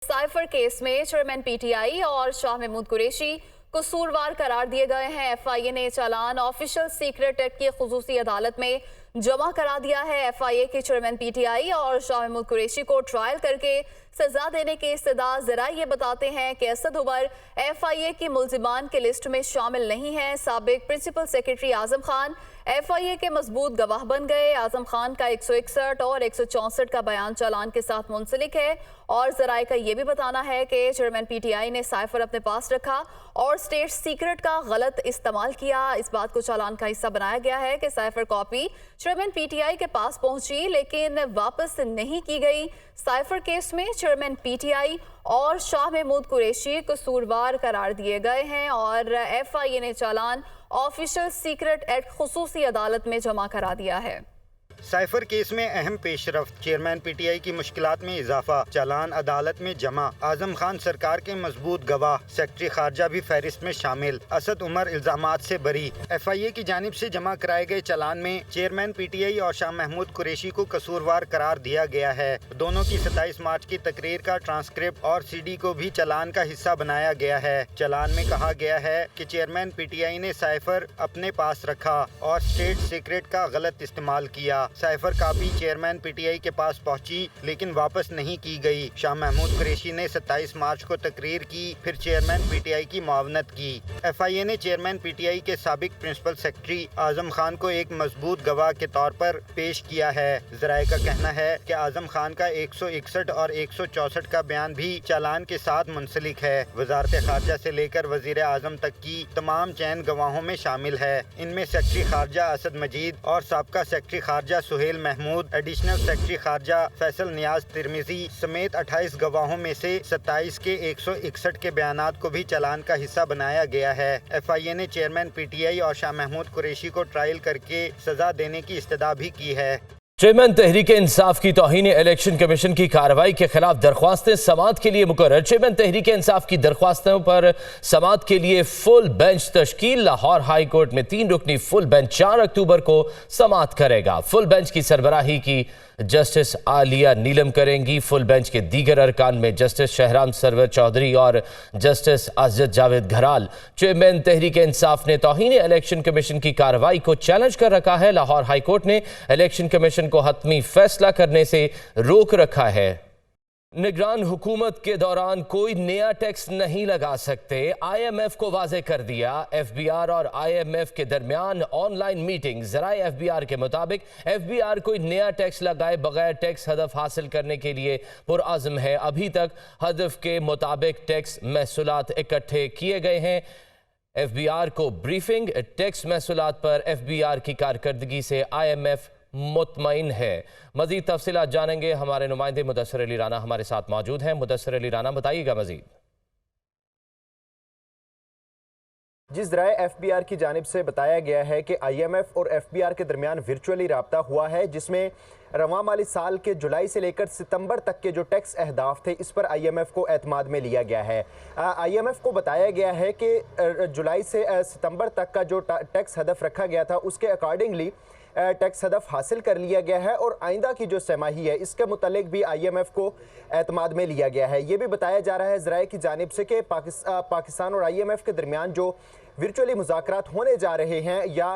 Cipher case में chairman PTI और शाह महमूद कुरैशी कसूरवार करार दिए गए हैं। एफआईए ने चालान ऑफिशियल सीक्रेट एक्ट की खुसूसी अदालत में जमा करा दिया है। एफआईए के चेयरमैन पीटीआई और शाह महमूद कुरैशी को ट्रायल करके सजा देने के इस्तदा जरा ये बताते हैं कि असद उमर एफआईए की मुल्जिमान के लिस्ट में शामिल नहीं है। साबिक principal secretary Azam Khan FIA के मजबूत गवाह बन गए। आजम खान का 161 और 164 का बयान चालान के साथ मुंसलिक है और जराए का यह भी बताना है कि चेयरमैन पीटीआई ने साइफर अपने पास रखा और स्टेट सीक्रेट का गलत इस्तेमाल किया। इस बात को चालान का हिस्सा बनाया गया है कि साइफर कॉपी चेयरमैन पीटीआई के पास पहुंची लेकिन वापस नहीं की गई। साइफर केस में चेयरमैन पीटीआई और शाह महमूद कुरैशी कसूरवार करार दिए गए हैं और एफआईए ने चालान ऑफिशियल सीक्रेट एक्ट खुसूसी अदालत में जमा करा दिया है। साइफर केस में अहम पेशरफ्त, चेयरमैन पीटीआई की मुश्किलात में इजाफा, चालान अदालत में जमा, आजम खान सरकार के मजबूत गवाह, सेक्रेटरी खारजा भी फहरिस्त में शामिल, असद उमर इल्जामात से बरी। एफआईए की जानिब से जमा कराए गए चालान में चेयरमैन पीटीआई और शाह महमूद कुरैशी को कसूरवार करार दिया गया है। दोनों की 27 मार्च की तकरीर का ट्रांसक्रिप्ट और सीडी को भी चालान का हिस्सा बनाया गया है। चालान में कहा गया है कि चेयरमैन पीटीआई ने साइफर अपने पास रखा और स्टेट सीक्रेट का गलत इस्तेमाल किया। साइफर कापी चेयरमैन पीटीआई के पास पहुंची लेकिन वापस नहीं की गई। शाह महमूद कुरैशी ने 27 मार्च को तकरीर की, फिर चेयरमैन पीटीआई की मुआवनत की। एफआईए ने चेयरमैन पीटीआई के साबिक प्रिंसिपल सेक्रेटरी आजम खान को एक मजबूत गवाह के तौर पर पेश किया है। जराए का कहना है कि आजम खान का 161 और 164 का बयान भी चालान के साथ मुंसलिक है। वजारत खारजा से लेकर वजीर आजम तक की तमाम चैन गवाहों में शामिल है। इनमें सेक्रेटरी खारजा असद मजीद और साबका सेक्रेटरी खारजा सुहेल महमूद, एडिशनल सेक्रेटरी खारजा फैसल नियाज तिरमिजी समेत 28 गवाहों में से 27 के 161 के बयानात को भी चालान का हिस्सा बनाया गया है। एफआईए ने चेयरमैन पीटीआई और शाह महमूद कुरैशी को ट्रायल करके सजा देने की इस्तदा भी की है। चेयरमैन तहरीक इंसाफ की तौहीन इलेक्शन कमीशन की कार्रवाई के खिलाफ दरख्वास्तें समाअत के लिए मुकर्रर। चेयरमैन तहरीक इंसाफ की दरख्वास्तों पर समाअत के लिए फुल बेंच तश्कील। लाहौर हाई कोर्ट में 3 रुकनी फुल बेंच 4 अक्टूबर को समाअत करेगा। फुल बेंच की सरबराही की जस्टिस आलिया नीलम करेंगी। फुल बेंच के दीगर अरकान में जस्टिस शहराम सरवर चौधरी और जस्टिस अजद जावेद घराल। चेयरमैन तहरीक इंसाफ ने तौहीन इलेक्शन कमीशन की कार्रवाई को चैलेंज कर रखा है। लाहौर हाई कोर्ट ने इलेक्शन कमीशन को हतमी फैसला करने से रोक रखा है। निगरान हुकूमत के दौरान कोई नया टैक्स नहीं लगा सकते, IMF को वाज़े कर दिया। FBR और IMF के दरमियान ऑनलाइन मीटिंग। ज़राए FBR के मुताबिक FBR कोई नया टैक्स लगाए बगैर टैक्स हदफ हासिल करने के लिए पुरअज़्म है। अभी तक हदफ के मुताबिक टैक्स महसूलात इकट्ठे किए गए हैं। FBR को ब्रीफिंग, टैक्स महसूलात पर FBR की कारकर्दगी से IMF मुतमईन है। मजीद तफसीलात जानेंगे, हमारे नुमाइंदे मुदस्सिर अली राना हमारे साथ मौजूद हैं। मुदस्सिर अली राना, बताइएगा मजीद। जिस राय FBR की जानिब से बताया गया है कि IMF और FBR के दरमियान वर्चुअली राब्ता हुआ है, जिसमें रवां माली साल के जुलाई से लेकर सितंबर तक के जो टैक्स अहदाफ थे इस पर IMF को एतमाद में लिया गया है। IMF को बताया गया है कि जुलाई से सितंबर तक का जो टैक्स हदफ रखा गया था उसके अकॉर्डिंगली टैक्स हदफ हासिल कर लिया गया है और आइंदा की जो सहमाही है इसके मुतालिक भी IMF को एतमाद में लिया गया है। ये भी बताया जा रहा है ज़राए की जानिब से कि पाकिस्तान और IMF के दरमियान जो वर्चुअली मुज़ाकरात होने जा रहे हैं या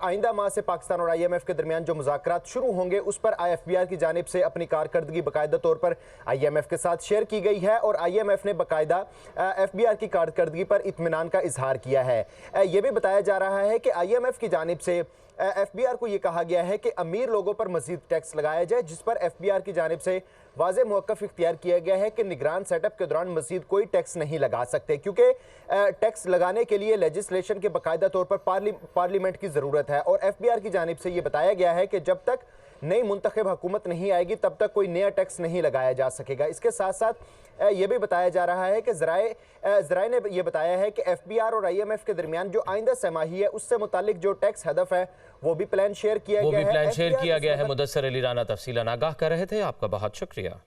आइंदा माह से पाकिस्तान और IMF के दरमियान जो मुज़ाकरात शुरू होंगे उस पर FBR की जानिब से अपनी कारकर्दगी बाकायदा तौर पर IMF के साथ शेयर की गई है और IMF ने बाकायदा FBR की कारकर्दगी पर इत्मीनान का इजहार किया है। ये भी बताया जा रहा है कि IMF की जानिब से FBR को ये कहा गया है कि अमीर लोगों पर मजीद टैक्स लगाया जाए, जिस पर FBR की जानिब से वाज़े मौक़िफ़ इख्तियार किया गया है कि निगरान सेटअप के दौरान मजीद कोई टैक्स नहीं लगा सकते, क्योंकि टैक्स लगाने के लिए लेजिस्लेशन के बाकायदा तौर पर पार्लियामेंट की ज़रूरत है और FBR की जानिब से ये बताया गया है कि जब तक नई मुंतखब हुकूमत नहीं आएगी तब तक कोई नया टैक्स नहीं लगाया जा सकेगा। इसके साथ साथ ये भी बताया जा रहा है कि ज़राए ने यह बताया है कि FBR और IMF के दरमियान जो आइंदा सहमाही है उससे मुतालिक जो टैक्स हदफ है वो भी प्लान शेयर किया गया है। मुदस्सिर अली राना तफसीलन आगाह कर रहे थे, आपका बहुत शुक्रिया।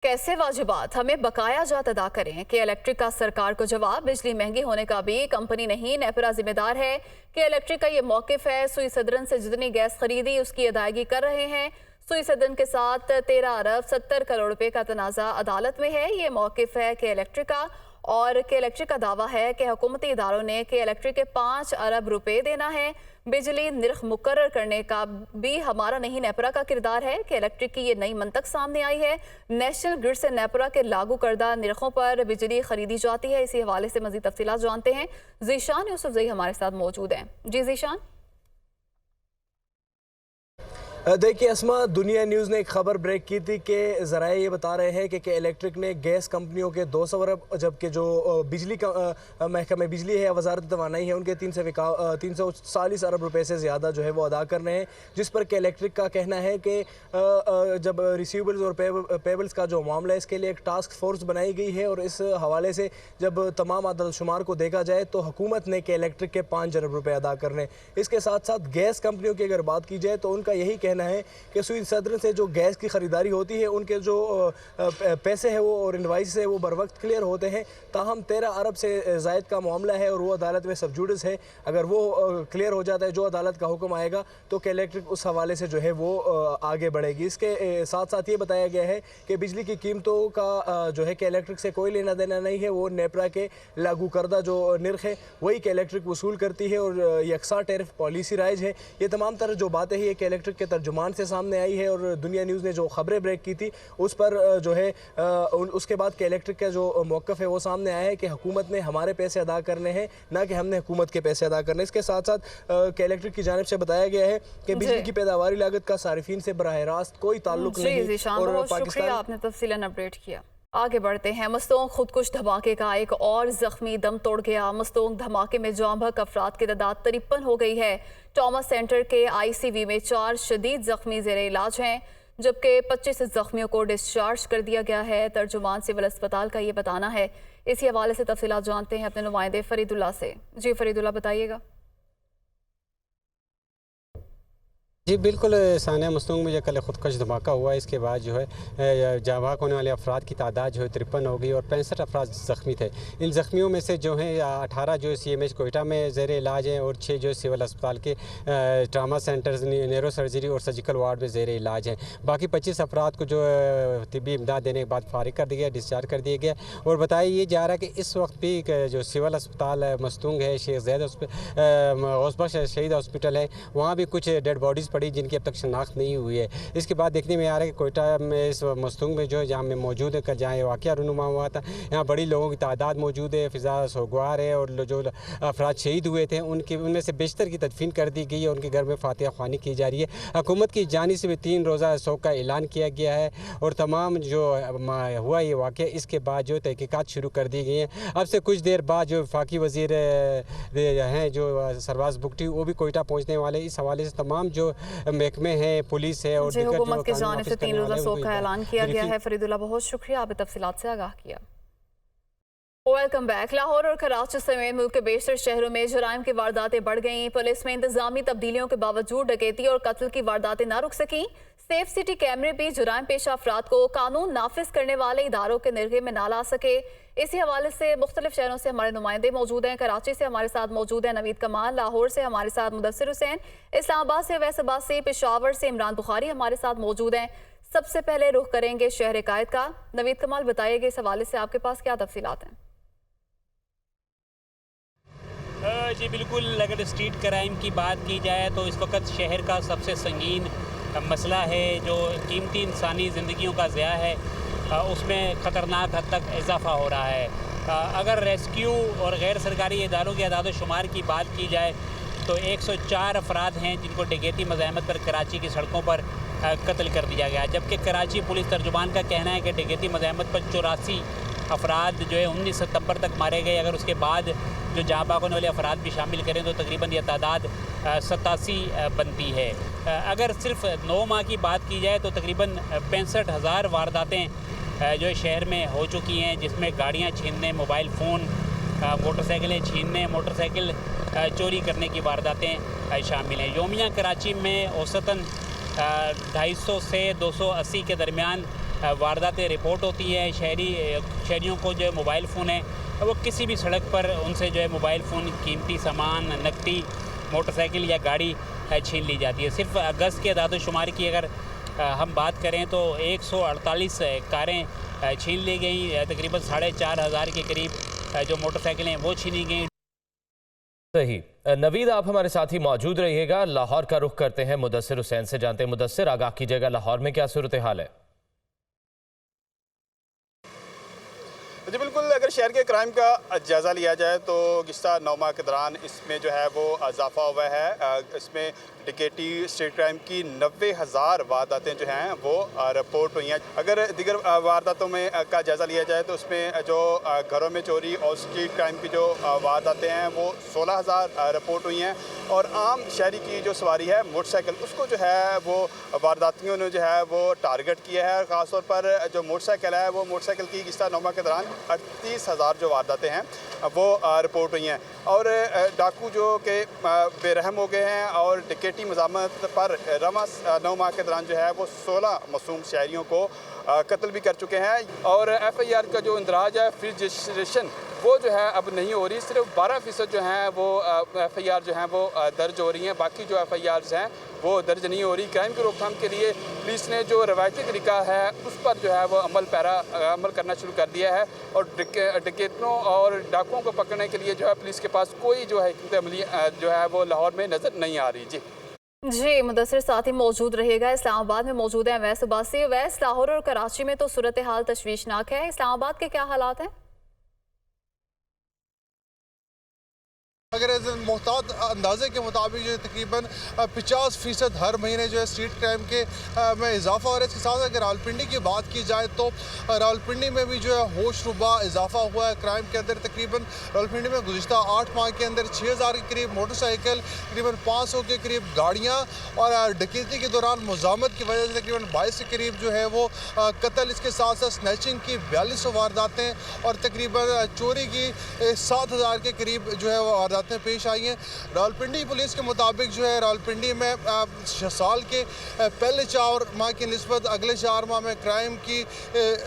कैसे वाजिबात हमें बकाया जात अदा करें कि इलेक्ट्रिक का सरकार को जवाब। बिजली महंगी होने का भी कंपनी नहीं, नेपरा जिम्मेदार है कि इलेक्ट्रिक का ये मौकिफ है। सुई सदरन से जितनी गैस खरीदी उसकी अदायगी कर रहे हैं। सुई सदन के साथ 13 अरब 70 करोड़ रुपए का तनाज़ा अदालत में है। ये मौक़िफ़ है के इलेक्ट्रिक का, और के इलेक्ट्रिक का दावा है कि हुकूमती इदारों ने के इलेक्ट्रिक के 5 अरब रुपए देना है। बिजली निर्ख मुकर्रर करने का भी हमारा नहीं नेपरा का किरदार है। कि इलेक्ट्रिक की ये नई मंतक सामने आई है। नेशनल ग्रिड से नेपरा के लागू करदा निर्खों पर बिजली खरीदी जाती है। इसी हवाले से मज़ीद तफसीलात जानते हैं। जीशान यूसुफजई हमारे साथ मौजूद हैं। जी जीशान। देखिए अस्मा, दुनिया न्यूज़ ने एक खबर ब्रेक की थी कि ज़राए ये बता रहे हैं कि इलेक्ट्रिक ने गैस कंपनियों के 200 अरब, जबकि जो बिजली का महकमा बिजली है, वजारत तवानाई है, उनके 340 अरब रुपए से ज़्यादा जो है वो अदा कर रहे हैं। जिस पर कि इलेक्ट्रिक का कहना है कि जब रिसीवेबल्स और पेबल्स का जो मामला है, इसके लिए एक टास्क फोर्स बनाई गई है, और इस हवाले से जब तमाम आदमशुमार को देखा जाए तो हुकूमत ने के इलेक्ट्रिक के 5 अरब रुपये अदा करने। इसके साथ साथ गैस कंपनियों की अगर बात की जाए तो उनका यही कहना है कि सुई सदन से जो गैस की ख़रीदारी होती है, उनके जो पैसे हैं वो और इनवाइस है वो बर वक्त क्लियर होते हैं। ताहम 13 अरब से ज़ायद का मामला है और वो अदालत में सब जुडिस है। अगर वो क्लियर हो जाता है, जो अदालत का हुक्म आएगा, तो कि इलेक्ट्रिक उस हवाले से जो है वो आगे बढ़ेगी। इसके साथ साथ ये बताया गया है कि बिजली की कीमतों का जो है कि इलेक्ट्रिक से कोई लेना देना नहीं है। वो नेपरा के लागू करदा जो निर्ख है वही के इलेक्ट्रिक वसूल करती है, और यकसा टैरिफ पॉलिसी राइज है। ये तमाम तरह जो बातें हैं कि इलेक्ट्रिक के तर्जुमान से सामने आई है, और दुनिया न्यूज़ ने जो खबरें ब्रेक की थी उस पर जो है उसके बाद के इलेक्ट्रिक का जो मौक़िफ़ है वो सामने आया है कि हुकूमत ने हमारे पैसे अदा करने हैं, ना कि हमने हुकूमत के पैसे अदा करने। इसके साथ साथ के इलेक्ट्रिक की जानिब से बताया गया है कि बिजली की पैदावारी लागत का सारिफीन से बराह रास्त कोई ताल्लुक नहीं। और पाकिस्तान, आपने तफसीलन अपडेट किया। आगे बढ़ते हैं। मस्तोंग खुदकुश धमाके का एक और जख्मी दम तोड़ गया। मस्तोंग धमाके में जाँ बहक अफराद की तादाद 53 हो गई है। ट्रॉमा सेंटर के ICV में 4 शदीद जख्मी ज़ेरे इलाज हैं, जबकि 25 जख्मियों को डिस्चार्ज कर दिया गया है। तर्जुमान सिविल अस्पताल का ये बताना है। इसी हवाले से तफसीलात जानते हैं अपने नुमाइंदे फरीदुल्ला से। जी फरीदुल्ला, बताइएगा। जी बिल्कुल सानिया, मस्तूंग में जो कल खुदकश धमाका हुआ, इसके बाद जो है जाँ बहक होने वाले अफराद की तादाद जो है 53 हो गई और 65 अफराद ज़ख्मी थे। इन ज़ख्मियों में से जो है 18 जो CMH कोयटा में ज़ेर इलाज हैं, और 6 जो सिविल अस्पताल के ट्रामा सेंटर्स, न्यूरो सर्जरी और सर्जिकल वार्ड में ज़ेर इलाज हैं। बाकी 25 अफराद को जो तिब्बी इमदाद देने के बाद फारिग कर दिया, डिस्चार्ज कर दिया गया। और बताया ये जा रहा है कि इस वक्त भी जो सिविल अस्पताल मस्तूंग है, शेख ज़ैद गौसबख्श शहीद हॉस्पिटल है, वहाँ भी कुछ डेड बॉडीज़ पड़ी जिनकी अब तक शनाख्त नहीं हुई है। इसके बाद देखने में आ रहा है कि कोयटा में इस मस्तूंग में जो है जहाँ में मौजूद है, जहाँ ये वाक़या रुनुमा हुआ था, यहाँ बड़ी लोगों की तादाद मौजूद है, फ़िज़ा सोगवार है, और जो अफराद शहीद हुए थे उनमें से बेशतर की तदफीन कर दी गई है। उनके घर में फातिहा ख्वानी की जा रही है। हुकूमत की जानिब से भी 3 रोज़ा शोक का ऐलान किया गया है, और तमाम जो हुआ ये वाक़या, इसके बाद जो तहकीकात शुरू कर दी गई हैं। अब से कुछ देर बाद जो वफाकी वज़ीर हैं जो सरवाज बुगटी, वो भी कोयटा पहुँचने वाले। इस हवाले से तमाम जो महकमे हैं, पुलिस है, और हुकूमत की जानिब से 3 रोज़ा शोक का ऐलान किया गया है। फरीदुल्ला, बहुत शुक्रिया, आपने तफसीलात से आगाह किया। Welcome back. लाहौर और कराची समेत मुल्क के बेशतर शहरों में जराइम की वारदातें बढ़ गईं। पुलिस में इंतजामी तब्दीलियों के बावजूद डकैती और कत्ल की वारदातें ना रुक सकीं। सेफ सिटी कैमरे भी जुराइम पेशा अफराद को कानून नाफिज करने वाले इदारों के निर्गे में ना ला सके। इसी हवाले से मुख्तलिफ शहरों से हमारे नुमाइंदे मौजूद हैं। कराची से हमारे साथ मौजूद है नवीद कमाल, लाहौर से हमारे साथ मुदस्सिर हुसैन, इस्लामाबाद से वैसाबाद से, पेशावर से इमरान बुखारी हमारे साथ मौजूद हैं। सबसे पहले रुख करेंगे शहर कायद का। नवीद कमाल, बताइएगा इस हवाले से आपके पास क्या तफसीलात हैं? जी बिल्कुल, अगर स्ट्रीट क्राइम की बात की जाए तो इस वक्त शहर का सबसे संगीन मसला है जो कीमती इंसानी ज़िंदगियों का ज़िया है, उसमें ख़तरनाक हद तक इजाफ़ा हो रहा है। अगर रेस्क्यू और गैर सरकारी इदारों के अदाद शुमार की बात की जाए तो 104 अफराद हैं जिनको डकैती मज़ाहमत पर कराची की सड़कों पर कत्ल कर दिया गया, जबकि कराची पुलिस तर्जुमान का कहना है कि डकैती मज़ाहमत पर 84 अफराद जो है 19 सितंबर तक मारे गए। अगर उसके बाद जो जहाँ बाग होने वाले अफराद भी शामिल करें तो तकरीबन यह तादाद 87 बनती है। अगर सिर्फ 9 माह की बात की जाए तो तकरीबन 65,000 वारदातें जो है शहर में हो चुकी हैं, जिसमें गाड़ियाँ छीनने, मोबाइल फ़ोन, मोटरसाइकिलें छीनने, मोटरसाइकिल चोरी करने की वारदातें शामिल हैं। योमिया कराची में औसतन 250 से 280 के दरमियान वारदातें रिपोर्ट होती हैं। शहरियों को जो है मोबाइल फ़ोन है वो किसी भी सड़क पर उनसे जो है मोबाइल फ़ोन, कीमती सामान, नकदी, मोटरसाइकिल या गाड़ी छीन ली जाती है। सिर्फ अगस्त के अदाद शुमार की अगर हम बात करें तो 148 कारें छीन ली गई, तकरीबन 4,500 के करीब जो मोटरसाइकिलें हैं वो छीनी गई। सही। नवीद, आप हमारे साथ ही मौजूद रहिएगा। लाहौर का रुख करते हैं मुदस्सिर हुसैन से, जानते हैं मुदस्सिर, आगाह कीजिएगा लाहौर में क्या सूरत हाल है? जी बिल्कुल, अगर शहर के क्राइम का जायज़ा लिया जाए तो गुज़श्ता 9 माह के दौरान इसमें जो है वो इजाफा हुआ है। इसमें डिकेटी, स्ट्रीट क्राइम की 90,000 वारदातें जो हैं वो रिपोर्ट हुई हैं। अगर दीगर वारदातों में का जायज़ा लिया जाए तो उसमें जो घरों में चोरी और स्ट्रीट क्राइम की जो वारदातें हैं वो 16,000 रिपोर्ट हुई हैं। और आम शहरी की जो सवारी है मोटरसाइकिल, उसको जो है वो वारदातियों ने जो है वो टारगेट किया है। ख़ासतौर पर जो मोटरसाइकिल है वो मोटरसाइकिल की गुज़श्ता 9 माह के दौरान 38,000 जो वारदातें हैं वो रिपोर्ट हुई हैं। और डाकू जो कि बेरहम हो गए हैं और डिकेटी मज़ामत पर रवा 9 माह के दौरान जो है वो 16 मासूम शहरियों को कत्ल भी कर चुके हैं। और FIR का जो इंदराज है, फ्री रजिस्ट्रेशन, वो जो है अब नहीं हो रही। सिर्फ 12% जो हैं वो FIR जो हैं वो दर्ज हो रही हैं, बाकी जो FIRs हैं वो दर्ज नहीं हो रही। क्राइम की रोकथाम के लिए पुलिस ने जो रवायती तरीका है उस पर जो है वो अमल करना शुरू कर दिया है। और डकैतों और डाकुओं को पकड़ने के लिए जो है पुलिस के पास कोई जो है हिकमत अमली जो है वो लाहौर में नज़र नहीं आ रही। जी मुदस्सिर साथ ही मौजूद रहेगा। इस्लामाबाद में मौजूद है अवैस अब्बासी। अवैस, लाहौर और कराची में तो सूरत हाल तशवीशनाक है, इस्लामाबाद के क्या हालात हैं? अगर मोहतात अंदाजे के मुताबिक जो है तकरीबन 50% हर महीने जो है स्ट्रीट क्राइम के में इजाफा हो रहा है। इसके साथ अगर रावलपिंडी की बात की जाए तो रावलपिंडी में भी जो है होश रुबा इजाफा हुआ है क्राइम के अंदर। तकरीबन रावलपिंडी में गुज़श्ता 8 माह के अंदर 6,000 के करीब मोटरसाइकिल, तकरीबन 500 के करीब गाड़ियाँ, और डकैती के दौरान मुज़ामत की वजह से तकरीबन 22 के करीब जो है वो कत्ल। इसके साथ साथ स्नैचिंग की 4200 वारदातें और तकरीबन चोरी की 7,000 के करीब जो है वो वारदातें पेश आई हैं। रावलपिंडी पुलिस के मुताबिक जो है रावलपिंडी में साल के पहले 4 माह की निस्बत अगले 4 माह में क्राइम की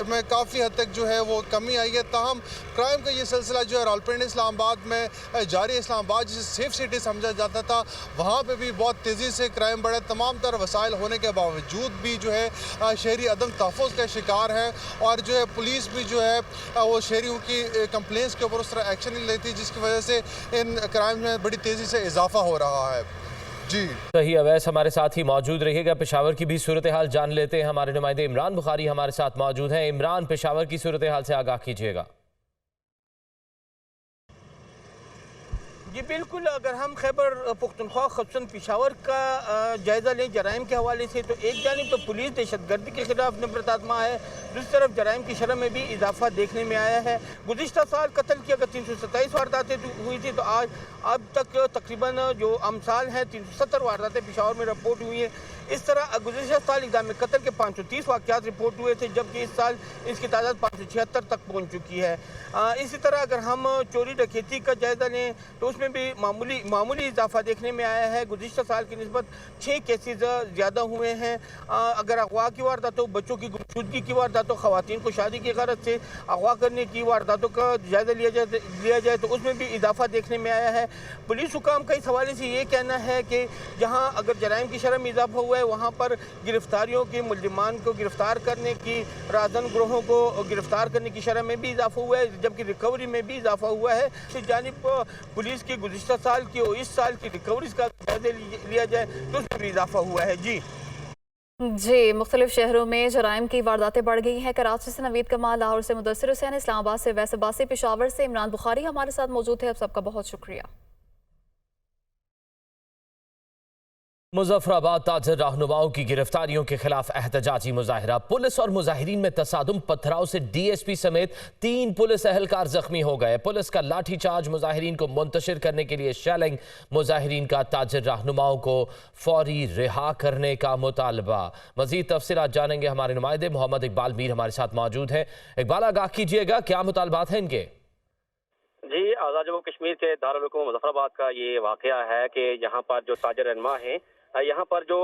में काफ़ी हद तक जो है वो कमी आई है। ताहम क्राइम का ये सिलसिला जो है रावलपिंडी इस्लामाबाद में जारी है। इस्लामाबाद जिसे सेफ सिटी समझा जाता था वहाँ पे भी बहुत तेज़ी से क्राइम बढ़ा। तमाम तरह वसाइल होने के बावजूद भी जो है शहरी अदम तहफ़्फ़ुज़ का शिकार है और जो है पुलिस भी जो है वो शहरियों की कंप्लेंट्स के ऊपर उस तरह एक्शन नहीं लेती, जिसकी वजह से इन क्राइम में बड़ी तेज़ी से इजाफा हो रहा है। जी सही। अवैस हमारे साथ ही मौजूद रहिएगा। पेशावर की भी सूरत हाल जान लेते हैं। हमारे नुमाइंदे इमरान बुखारी हमारे साथ मौजूद हैं। इमरान, पेशावर की सूरत हाल से आगाह कीजिएगा। जी बिल्कुल, अगर हम खैबर पुख्तनख्वा ख़ुसूसन पेशावर का जायज़ा लें जराइम के हवाले से, तो एक जानिब तो पुलिस दहशतगर्दी के खिलाफ नफरत आत्मा है, दूसरी तरफ जराइम की शरह में भी इजाफा देखने में आया है। गुज़िश्ता साल कत्ल की अगर 327 वारदातें हुई थी तो आज अब तक तकरीबन जो अमसाल हैं 370 वारदातें पेशावर में रिपोर्ट हुई हैं। इस तरह गुज़िश्ता साल इक़दाम कत्ल के 530 वाक़यात रिपोर्ट हुए थे, जबकि इस साल इसकी तादाद 576 तक पहुँच चुकी है। इसी तरह अगर हम चोरी डकैती का जायज़ा लें तो उसमें भी मामूली इजाफा देखने में आया है। गुज़िश्ता साल की निस्बत 6 केसेस ज़्यादा हुए हैं। अगर अगवा की वारदातों, बच्चों की गुमशुदगी की वारदातों, ख़वातीन को शादी की गरज से अगवा करने की वारदातों का जायज़ा लिया जाए तो उसमें भी इजाफा देखने में आया है। पुलिस हुकाम का इस हवाले से ये कहना है कि जहाँ अगर जराइम की शरह में इजाफा हुआ है वहाँ पर गिरफ्तारियों के मुल्ज़िमान को गिरफ्तार करने की, राजन ग्रोहों को गिरफ्तार करने की शरह में भी इजाफा हुआ है, जबकि रिकवरी में भी इजाफा हुआ है। इस जानिब पुलिस की गुज़िश्ता साल की और इस साल की रिकवरीज का जायज़ा लिया जाए तो उसमें भी इजाफा हुआ है। जी मुख्तलिफ शहरों में जराइम की वारदातें बढ़ गई हैं। कराची से नवीद कमाल, लाहौर से मुदस्सिर हुसैन, इस्लामाबाद से अवैस अब्बासी, पेशावर से इमरान बुखारी हमारे साथ मौजूद है। आप सबका बहुत शुक्रिया। मुजफ्फराबाद ताजर रहनुमाओं की गिरफ्तारियों के खिलाफ एहतजाजी मुजाहिरा। पुलिस और मुजाहिरीन में तसादुम, पथराव से DSP समेत 3 पुलिस एहलकार जख्मी हो गए। पुलिस का लाठीचार्ज, मुजाहिरीन को मुंतशिर करने के लिए शेलिंग, मुजाहिरीन का ताजर रहनुमाओं को फौरी रिहा करने का मुतालबा। मजीद तफसीलात जानेंगे, हमारे नुमाइंदे मोहम्मद इकबाल मीर हमारे साथ मौजूद हैं। इकबाल, आगाह कीजिएगा, क्या मुतालबात हैं इनके? जी, आज़ाद जम्मू कश्मीर के दारुल हुकूम मुजफ्फराबाद का ये वाक़या है कि यहाँ पर जो ताजर रहनुमा हैं, यहाँ पर जो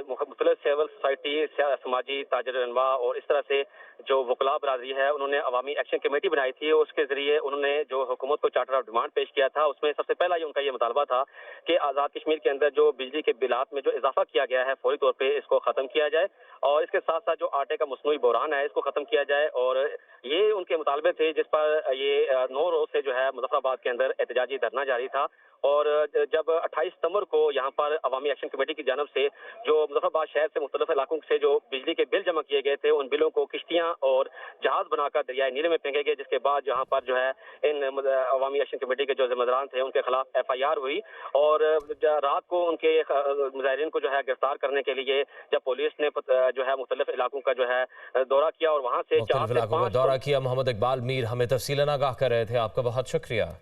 मुख्तलिफ सिविल सोसाइटी, समाजी ताजर रहनुमा और इस तरह से जो वकला बरादरी है उन्होंने अवामी एक्शन कमेटी बनाई थी। उसके जरिए उन्होंने जो हुकूमत को चार्टर ऑफ डिमांड पेश किया था, उसमें सबसे पहला उनका ये मुतालबा था कि आज़ाद कश्मीर के अंदर जो बिजली के बिलात में जो इजाफा किया गया है फौरी तौर पर इसको ख़त्म किया जाए और इसके साथ साथ जो आटे का मसनूई बहरान है इसको ख़त्म किया जाए। और ये उनके मुतालबे थे जिस पर ये 9 रोज से जो है मुजफ्फराबाद के अंदर एहतजाजी धरना जारी था। और जब 28 सितंबर को यहाँ पर अवामी एक्शन कमेटी की जानब से जो मुजफ्फराबाद शहर से मुख्तलिफ इलाकों से जो बिजली के बिल जमा किए गए थे उन बिलों को किश्तियाँ और जहाज बनाकर दरियाए नीले में फेंके गए, जिसके बाद यहाँ पर जो है इन अवामी एक्शन कमेटी के जो जिम्मेदारान थे उनके खिलाफ FIR हुई। और रात को उनके मुजाहिरीन को जो है गिरफ्तार करने के लिए जब पुलिस ने जो है मुख्तलिफ इलाकों का जो है दौरा किया और वहाँ से 4 से 5 दौरा किया। मोहम्मद इकबाल मीर हमें तफसीलन आगाह कर रहे थे। आपका बहुत शुक्रिया।